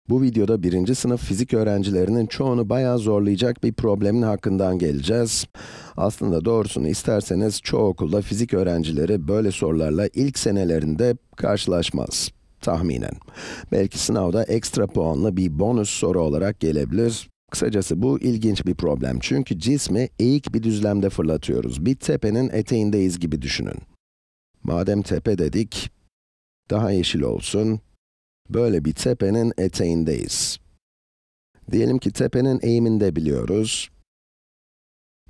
Bu videoda birinci sınıf fizik öğrencilerinin çoğunu bayağı zorlayacak bir problemin hakkından geleceğiz. Aslında doğrusunu isterseniz çoğu okulda fizik öğrencileri böyle sorularla ilk senelerinde karşılaşmaz, tahminen. Belki sınavda ekstra puanlı bir bonus soru olarak gelebilir. Kısacası bu ilginç bir problem çünkü cismi eğik bir düzlemde fırlatıyoruz. Bir tepenin eteğindeyiz gibi düşünün. Madem tepe dedik, daha yeşil olsun. Böyle bir tepenin eteğindeyiz. Diyelim ki tepenin eğimini de biliyoruz.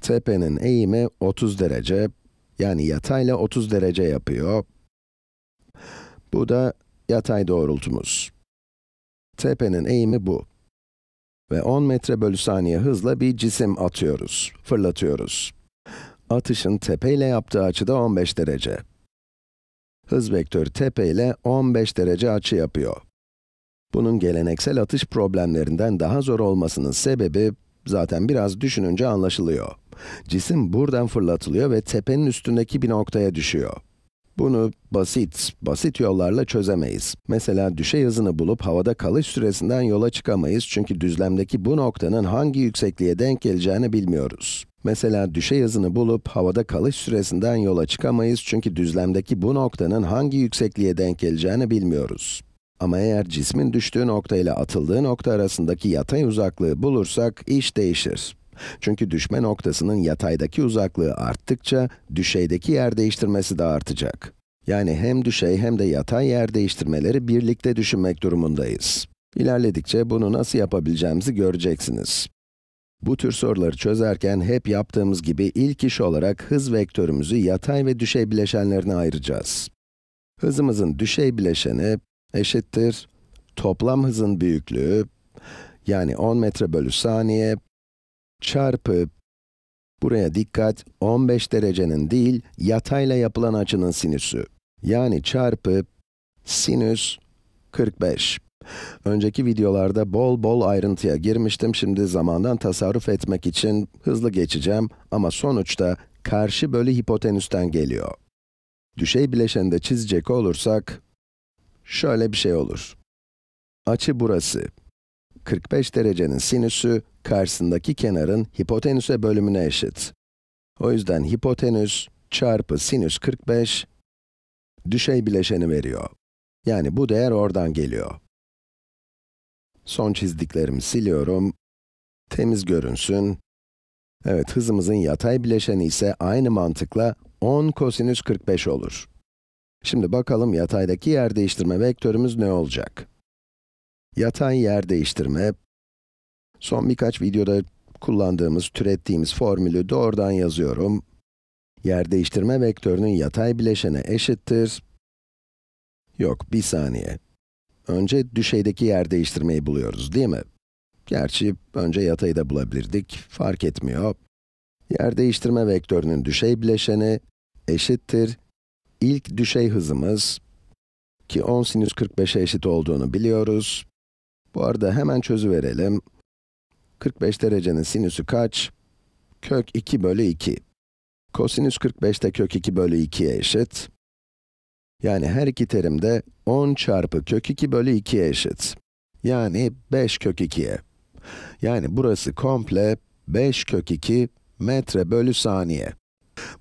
Tepenin eğimi 30 derece, yani yatayla 30 derece yapıyor. Bu da yatay doğrultumuz. Tepenin eğimi bu. Ve 10 metre bölü saniye hızla bir cisim atıyoruz, fırlatıyoruz. Atışın tepeyle yaptığı açı da 15 derece. Hız vektörü tepeyle 15 derece açı yapıyor. Bunun geleneksel atış problemlerinden daha zor olmasının sebebi, zaten biraz düşününce anlaşılıyor. Cisim buradan fırlatılıyor ve tepenin üstündeki bir noktaya düşüyor. Bunu basit yollarla çözemeyiz. Mesela düşey hızını bulup havada kalış süresinden yola çıkamayız çünkü düzlemdeki bu noktanın hangi yüksekliğe denk geleceğini bilmiyoruz. Mesela düşey hızını bulup havada kalış süresinden yola çıkamayız çünkü düzlemdeki bu noktanın hangi yüksekliğe denk geleceğini bilmiyoruz. Ama eğer cismin düştüğü nokta ile atıldığı nokta arasındaki yatay uzaklığı bulursak iş değişir. Çünkü düşme noktasının yataydaki uzaklığı arttıkça, düşeydeki yer değiştirmesi de artacak. Yani hem düşey hem de yatay yer değiştirmeleri birlikte düşünmek durumundayız. İlerledikçe bunu nasıl yapabileceğimizi göreceksiniz. Bu tür soruları çözerken hep yaptığımız gibi ilk iş olarak hız vektörümüzü yatay ve düşey bileşenlerine ayıracağız. Hızımızın düşey bileşeni eşittir toplam hızın büyüklüğü, yani 10 metre bölü saniye, çarpı, buraya dikkat, 15 derecenin değil, yatayla yapılan açının sinüsü. Yani çarpı sinüs 45. Önceki videolarda bol bol ayrıntıya girmiştim, şimdi zamandan tasarruf etmek için hızlı geçeceğim ama sonuçta karşı bölü hipotenüsten geliyor. Düşey bileşeni de çizecek olursak, şöyle bir şey olur. Açı burası. 45 derecenin sinüsü, karşısındaki kenarın hipotenüse bölümüne eşit. O yüzden hipotenüs çarpı sinüs 45, düşey bileşeni veriyor. Yani bu değer oradan geliyor. Son çizdiklerimi siliyorum. Temiz görünsün. Evet, hızımızın yatay bileşeni ise aynı mantıkla 10 kosinüs 45 olur. Şimdi bakalım yataydaki yer değiştirme vektörümüz ne olacak? Yatay yer değiştirme, son birkaç videoda kullandığımız, türettiğimiz formülü doğrudan yazıyorum. Yer değiştirme vektörünün yatay bileşeni eşittir. Yok, bir saniye. Önce düşeydeki yer değiştirmeyi buluyoruz, değil mi? Gerçi önce yatayı da bulabilirdik, fark etmiyor. Yer değiştirme vektörünün düşey bileşeni eşittir. İlk düşey hızımız, ki 10 sinüs 45'e eşit olduğunu biliyoruz. Bu arada hemen çözüverelim. 45 derecenin sinüsü kaç? Kök 2 bölü 2. Kosinüs 45 de kök 2 bölü 2'ye eşit. Yani her iki terim de 10 çarpı kök 2 bölü 2'ye eşit. Yani 5 kök 2'ye. Yani burası komple 5 kök 2 metre bölü saniye.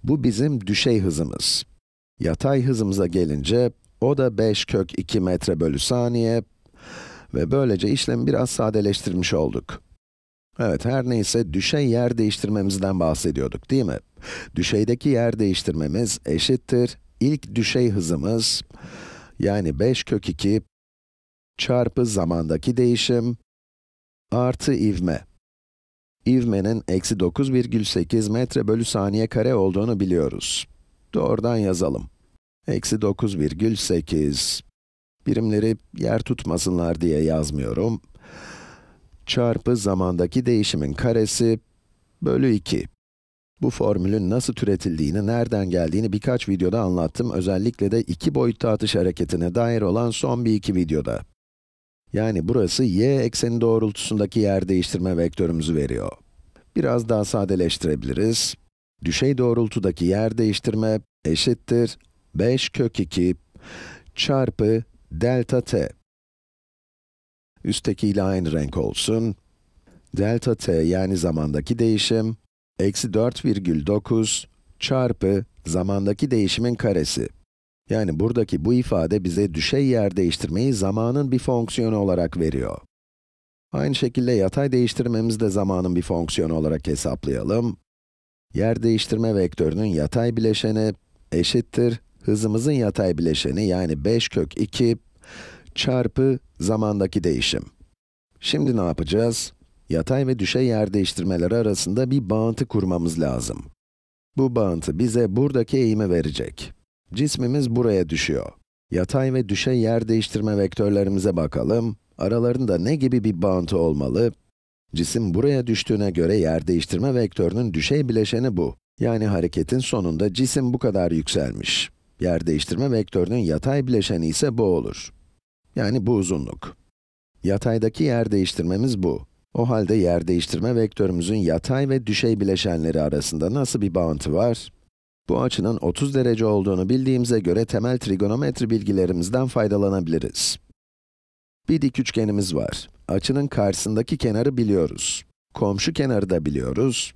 Bu bizim düşey hızımız. Yatay hızımıza gelince, o da 5 kök 2 metre bölü saniye. Ve böylece işlemi biraz sadeleştirmiş olduk. Evet, her neyse düşey yer değiştirmemizden bahsediyorduk, değil mi? Düşeydeki yer değiştirmemiz eşittir ilk düşey hızımız, yani 5 kök 2 çarpı zamandaki değişim artı ivme. İvmenin eksi 9,8 metre bölü saniye kare olduğunu biliyoruz. Doğrudan yazalım. Eksi 9,8. Birimleri yer tutmasınlar diye yazmıyorum. Çarpı zamandaki değişimin karesi bölü 2. Bu formülün nasıl türetildiğini, nereden geldiğini birkaç videoda anlattım. Özellikle de iki boyutlu atış hareketine dair olan son iki videoda. Yani burası y ekseni doğrultusundaki yer değiştirme vektörümüzü veriyor. Biraz daha sadeleştirebiliriz. Düşey doğrultudaki yer değiştirme eşittir 5 kök 2 çarpı delta t. üsttekiyle aynı renk olsun. Delta t yani zamandaki değişim, eksi 4,9 çarpı zamandaki değişimin karesi. Yani buradaki bu ifade bize düşey yer değiştirmeyi zamanın bir fonksiyonu olarak veriyor. Aynı şekilde yatay değiştirmemizi de zamanın bir fonksiyonu olarak hesaplayalım. Yer değiştirme vektörünün yatay bileşeni eşittir hızımızın yatay bileşeni yani 5 kök 2 çarpı zamandaki değişim. Şimdi ne yapacağız? Yatay ve düşey yer değiştirmeleri arasında bir bağıntı kurmamız lazım. Bu bağıntı bize buradaki eğimi verecek. Cismimiz buraya düşüyor. Yatay ve düşey yer değiştirme vektörlerimize bakalım. Aralarında ne gibi bir bağıntı olmalı? Cisim buraya düştüğüne göre yer değiştirme vektörünün düşey bileşeni bu. Yani hareketin sonunda cisim bu kadar yükselmiş. Yer değiştirme vektörünün yatay bileşeni ise bu olur. Yani bu uzunluk. Yataydaki yer değiştirmemiz bu. O halde yer değiştirme vektörümüzün yatay ve düşey bileşenleri arasında nasıl bir bağıntı var? Bu açının 30 derece olduğunu bildiğimize göre temel trigonometri bilgilerimizden faydalanabiliriz. Bir dik üçgenimiz var. Açının karşısındaki kenarı biliyoruz. Komşu kenarı da biliyoruz.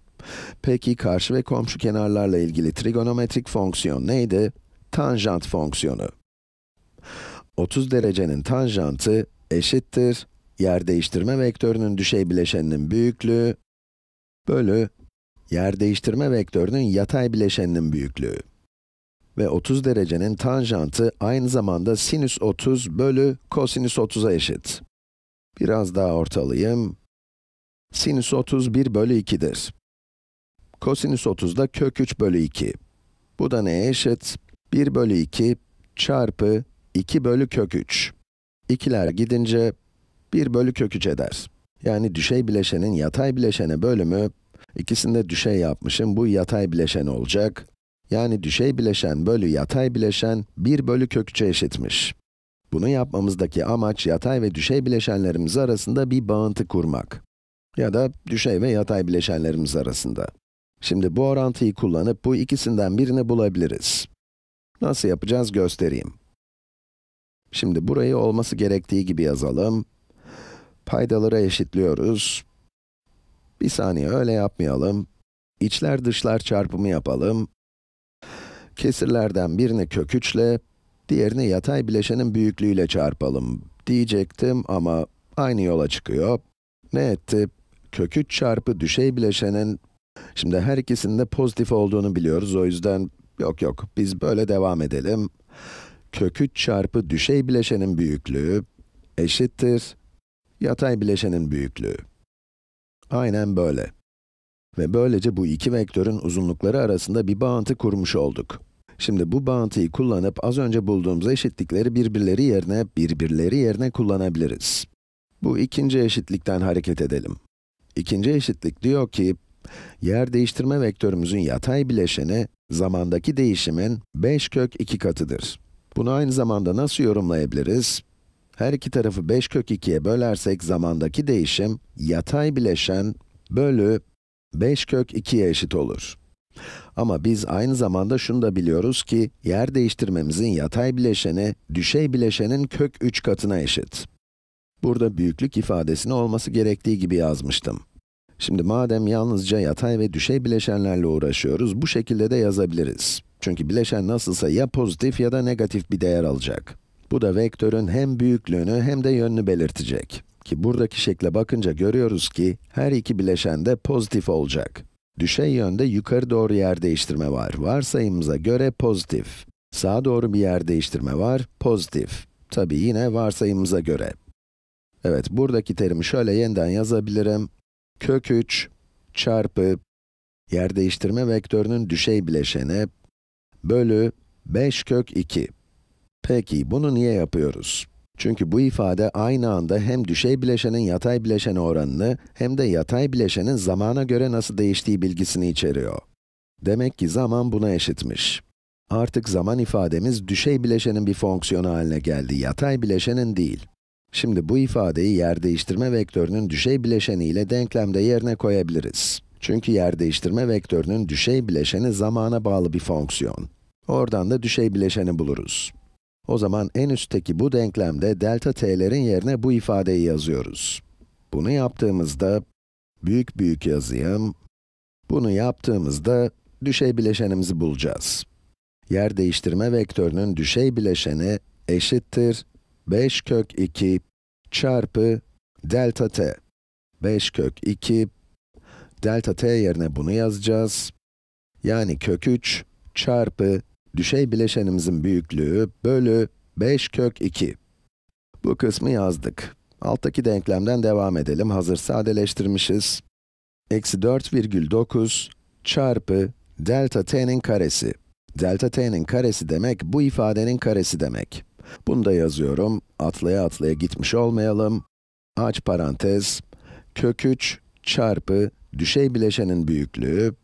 Peki karşı ve komşu kenarlarla ilgili trigonometrik fonksiyon neydi? Tanjant fonksiyonu. 30 derecenin tanjantı eşittir yer değiştirme vektörünün düşey bileşeninin büyüklüğü bölü yer değiştirme vektörünün yatay bileşeninin büyüklüğü. Ve 30 derecenin tanjantı aynı zamanda sinüs 30 bölü kosinüs 30'a eşit. Biraz daha ortalayayım. Sinüs 30 1 bölü 2'dir. Kosinüs 30 da kök 3 bölü 2. Bu da neye eşit? 1 bölü 2 çarpı 2 bölü kök 3. İkiler gidince 1 bölü kök 3 eder. Yani düşey bileşenin yatay bileşene bölümü, ikisini de düşey yapmışım, bu yatay bileşen olacak. Yani düşey bileşen bölü yatay bileşen 1 bölü kök 3'e eşitmiş. Bunu yapmamızdaki amaç yatay ve düşey bileşenlerimiz arasında bir bağıntı kurmak. Ya da düşey ve yatay bileşenlerimiz arasında. Şimdi bu orantıyı kullanıp bu ikisinden birini bulabiliriz. Nasıl yapacağız göstereyim. Şimdi burayı olması gerektiği gibi yazalım. Paydaları eşitliyoruz. Bir saniye öyle yapmayalım. İçler dışlar çarpımı yapalım. Kesirlerden birini kök 3 ile, diğerini yatay bileşenin büyüklüğüyle çarpalım diyecektim ama aynı yola çıkıyor. Ne etti? Kök 3 çarpı düşey bileşenin, şimdi her ikisinin de pozitif olduğunu biliyoruz, o yüzden yok, biz böyle devam edelim. Kök 3 çarpı düşey bileşenin büyüklüğü eşittir yatay bileşenin büyüklüğü. Aynen böyle. Ve böylece bu iki vektörün uzunlukları arasında bir bağıntı kurmuş olduk. Şimdi bu bağıntıyı kullanıp az önce bulduğumuz eşitlikleri birbirleri yerine kullanabiliriz. Bu ikinci eşitlikten hareket edelim. İkinci eşitlik diyor ki, yer değiştirme vektörümüzün yatay bileşeni, zamandaki değişimin 5 kök 2 katıdır. Bunu aynı zamanda nasıl yorumlayabiliriz? Her iki tarafı 5 kök 2'ye bölersek zamandaki değişim, yatay bileşen bölü 5 kök 2'ye eşit olur. Ama biz aynı zamanda şunu da biliyoruz ki, yer değiştirmemizin yatay bileşeni, düşey bileşenin kök 3 katına eşit. Burada büyüklük ifadesini olması gerektiği gibi yazmıştım. Şimdi madem yalnızca yatay ve düşey bileşenlerle uğraşıyoruz, bu şekilde de yazabiliriz. Çünkü bileşen nasılsa ya pozitif ya da negatif bir değer alacak. Bu da vektörün hem büyüklüğünü hem de yönünü belirtecek. Ki buradaki şekle bakınca görüyoruz ki, her iki bileşen de pozitif olacak. Düşey yönde yukarı doğru yer değiştirme var. Varsayımımıza göre pozitif. Sağa doğru bir yer değiştirme var, pozitif. Tabii yine varsayımımıza göre. Evet, buradaki terimi şöyle yeniden yazabilirim. Kök 3 çarpı yer değiştirme vektörünün düşey bileşeni bölü 5 kök 2. Peki, bunu niye yapıyoruz? Çünkü bu ifade aynı anda hem düşey bileşenin yatay bileşene oranını, hem de yatay bileşenin zamana göre nasıl değiştiği bilgisini içeriyor. Demek ki zaman buna eşitmiş. Artık zaman ifademiz düşey bileşenin bir fonksiyonu haline geldi, yatay bileşenin değil. Şimdi bu ifadeyi yer değiştirme vektörünün düşey bileşeni ile denklemde yerine koyabiliriz. Çünkü yer değiştirme vektörünün düşey bileşeni zamana bağlı bir fonksiyon. Oradan da düşey bileşeni buluruz. O zaman en üstteki bu denklemde delta t'lerin yerine bu ifadeyi yazıyoruz. Bunu yaptığımızda, büyük büyük yazayım. Bunu yaptığımızda düşey bileşenimizi bulacağız. Yer değiştirme vektörünün düşey bileşeni eşittir 5 kök 2 çarpı delta t. 5 kök 2, delta t yerine bunu yazacağız. Yani kök 3 çarpı düşey bileşenimizin büyüklüğü bölü 5 kök 2. Bu kısmı yazdık. Alttaki denklemden devam edelim, hazır sadeleştirmişiz. Eksi 4,9 çarpı delta t'nin karesi. Delta t'nin karesi demek, bu ifadenin karesi demek. Bunu da yazıyorum, atlaya atlaya gitmiş olmayalım. Aç parantez, kök 3 çarpı düşey bileşenin büyüklüğü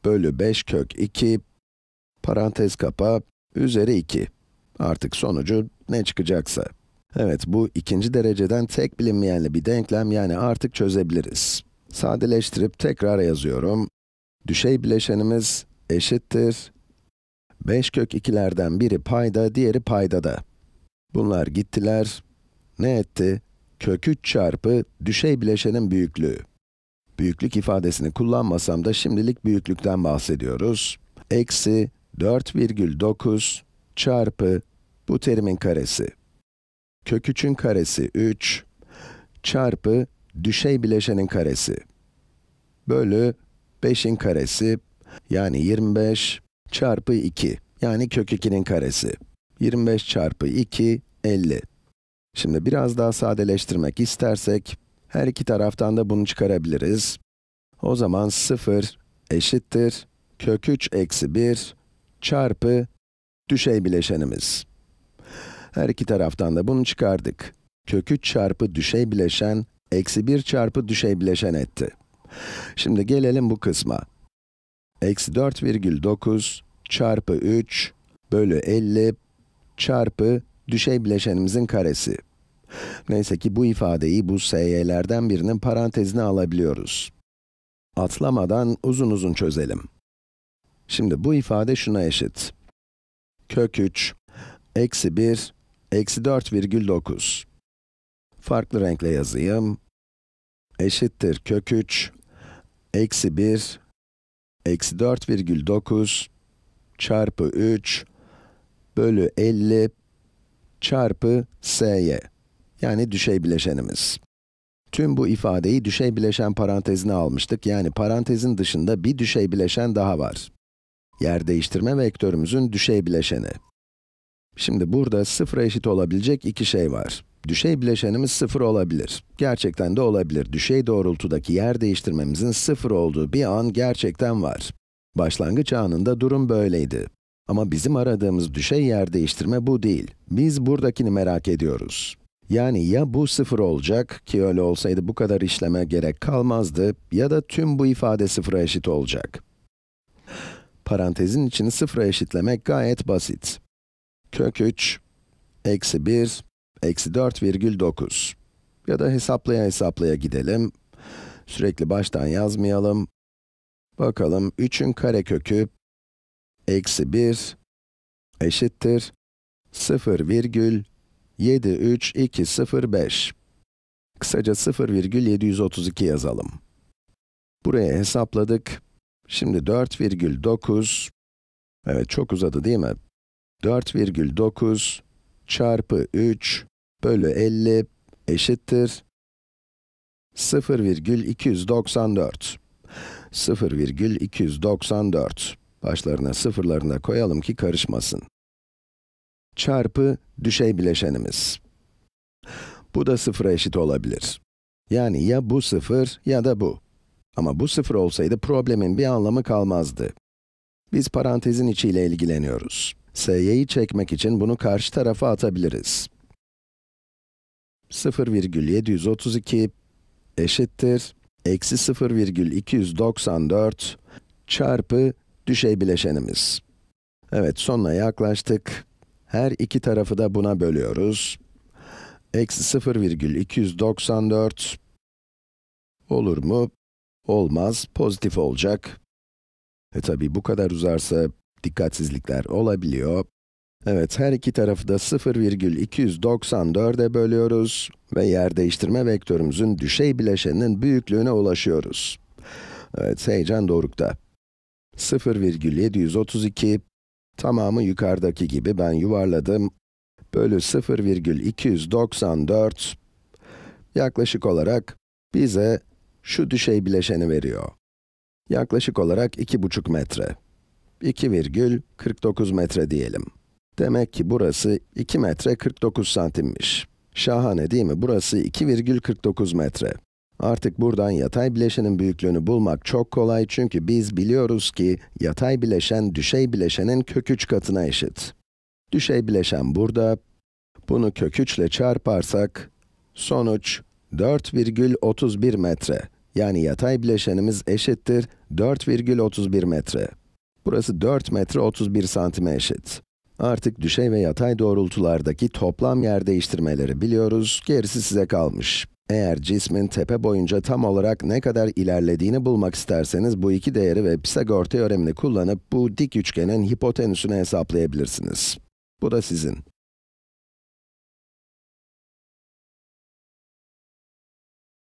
bölü 5 kök 2, parantez kapa, üzeri 2. Artık sonucu ne çıkacaksa. Evet, bu ikinci dereceden tek bilinmeyenli bir denklem, yani artık çözebiliriz. Sadeleştirip tekrar yazıyorum. Düşey bileşenimiz eşittir 5 kök 2'lerden biri payda, diğeri paydada. Bunlar gittiler. Ne etti? Kök 3 çarpı düşey bileşenin büyüklüğü. Büyüklük ifadesini kullanmasam da şimdilik büyüklükten bahsediyoruz. Eksi 4,9 çarpı bu terimin karesi. Kök 3'ün karesi 3 çarpı düşey bileşenin karesi. Bölü 5'in karesi, yani 25 çarpı 2, yani kök 2'nin karesi. 25 çarpı 2, 50. Şimdi biraz daha sadeleştirmek istersek, her iki taraftan da bunu çıkarabiliriz. O zaman 0 eşittir kök 3 eksi 1 çarpı düşey bileşenimiz. Her iki taraftan da bunu çıkardık. Kök 3 çarpı düşey bileşen, eksi 1 çarpı düşey bileşen etti. Şimdi gelelim bu kısma. Eksi 4,9 çarpı 3 bölü 50 çarpı düşey bileşenimizin karesi. Neyse ki bu ifadeyi, bu SY'lerden birinin parantezine alabiliyoruz. Atlamadan uzun uzun çözelim. Şimdi bu ifade şuna eşit. Kök 3 eksi 1 eksi 4,9. Farklı renkle yazayım. Eşittir kök 3 eksi 1 eksi 4,9 çarpı 3 bölü 50 çarpı SY. Yani düşey bileşenimiz. Tüm bu ifadeyi düşey bileşen parantezine almıştık. Yani parantezin dışında bir düşey bileşen daha var. Yer değiştirme vektörümüzün düşey bileşeni. Şimdi burada sıfıra eşit olabilecek iki şey var. Düşey bileşenimiz 0 olabilir. Gerçekten de olabilir. Düşey doğrultudaki yer değiştirmemizin 0 olduğu bir an gerçekten var. Başlangıç anında durum böyleydi. Ama bizim aradığımız düşey yer değiştirme bu değil. Biz buradakini merak ediyoruz. Yani ya bu 0 olacak, ki öyle olsaydı bu kadar işleme gerek kalmazdı, ya da tüm bu ifade 0'a eşit olacak. Parantezin içini 0'a eşitlemek gayet basit. Kök 3, eksi 1, eksi 4,9. Ya da hesaplaya hesaplaya gidelim. Sürekli baştan yazmayalım. Bakalım, 3'ün karekökü, eksi 1, eşittir 0,73205. Kısaca 0,732 yazalım. Buraya hesapladık. Şimdi 4,9, evet çok uzadı değil mi? 4,9 çarpı 3 bölü 50 eşittir 0,294. 0,294. Başlarına sıfırlarını da koyalım ki karışmasın. Çarpı düşey bileşenimiz. Bu da 0'a eşit olabilir. Yani ya bu 0 ya da bu. Ama bu 0 olsaydı problemin bir anlamı kalmazdı. Biz parantezin içiyle ilgileniyoruz. SY'yi çekmek için bunu karşı tarafa atabiliriz. 0,732 eşittir eksi 0,294 çarpı düşey bileşenimiz. Evet, sonuna yaklaştık. Her iki tarafı da buna bölüyoruz. Eksi 0,294 olur mu? Olmaz, pozitif olacak. Tabii bu kadar uzarsa dikkatsizlikler olabiliyor. Evet, her iki tarafı da 0,294'e bölüyoruz ve yer değiştirme vektörümüzün düşey bileşeninin büyüklüğüne ulaşıyoruz. Evet, heyecan dorukta. 0,732, tamamı yukarıdaki gibi ben yuvarladım, bölü 0,294, yaklaşık olarak bize şu düşey bileşeni veriyor. Yaklaşık olarak 2,5 metre. 2,49 metre diyelim. Demek ki burası 2 metre 49 santimmiş. Şahane değil mi? Burası 2,49 metre. Artık buradan yatay bileşenin büyüklüğünü bulmak çok kolay çünkü biz biliyoruz ki yatay bileşen düşey bileşenin kök 3 katına eşit. Düşey bileşen burada. Bunu kök 3 ile çarparsak, sonuç 4,31 metre. Yani yatay bileşenimiz eşittir 4,31 metre. Burası 4 metre 31 santime eşit. Artık düşey ve yatay doğrultulardaki toplam yer değiştirmeleri biliyoruz, gerisi size kalmış. Eğer cismin tepe boyunca tam olarak ne kadar ilerlediğini bulmak isterseniz bu iki değeri ve Pisagor teoremini kullanıp bu dik üçgenin hipotenüsünü hesaplayabilirsiniz. Bu da sizin.